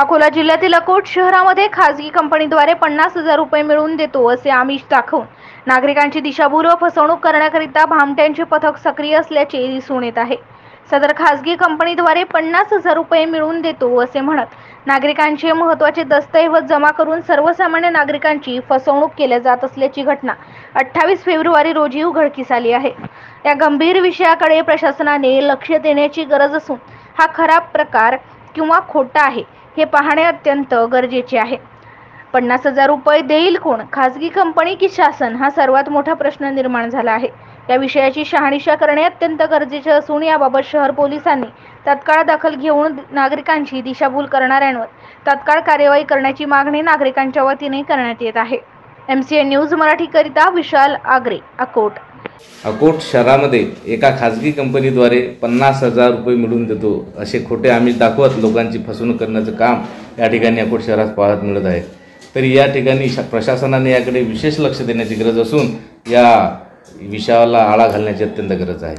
अकोला जिल्ह्यातील अकोट शहरामध्ये खासगी कंपनीद्वारे 50,000 रुपये मिळवून देतो असे आमिष दाखवून नागरिकांची दिशाभूल व फसवणूक करण्याकरिता भामट्यांचे पथक सक्रिय असल्याचे दिसून येत आहे। सदर खासगी कंपनीद्वारे 50,000 रुपये मिळवून देतो असे म्हणत नागरिकांचे महत्त्वाचे दस्तऐवज जमा करून सर्वसामान्य नागरिकांची फसवणूक केल्या जात असल्याची घटना 28 फेब्रुवारी रोजी उघडकीस आली आहे। या गंभीर विषयाकडे प्रशासनाने लक्ष देण्याची गरज असून हा खराब प्रकार किंवा खोटा आहे हे पाहणे अत्यंत गरजेचे आहे। 50,000 रुपये देईल कोण, खासगी कंपनी की शासन, हा सर्वात मोठा प्रश्न निर्माण झाला आहे। या विषयाची शहानिशा करणे अत्यंत गरजेचे असून याबाबत शहर पोलिसांनी तत्काळ दखल घेऊन नागरिकांची दिशाभूल करणाऱ्यांवर तत्काळ कार्यवाही करण्याची मागणी नागरिकांच्या वतीने करण्यात येत आहे। MCN न्यूज मराठी करिता विशाल आगरे, अकोट। अकोट शहरामध्ये एका खासगी कंपनीद्वारे 50,000 रुपये मिळवून देतो असे खोटे आमिष दाखवत लोकांची फसवणूक करण्याचं काम या ठिकाणी अकोट शहरात पाहायला मिळत आहे। तरी या ठिकाणी प्रशासनाने याकडे विशेष लक्ष देण्याची गरज असून या विषयाला आळा घालण्याची अत्यंत गरज आहे।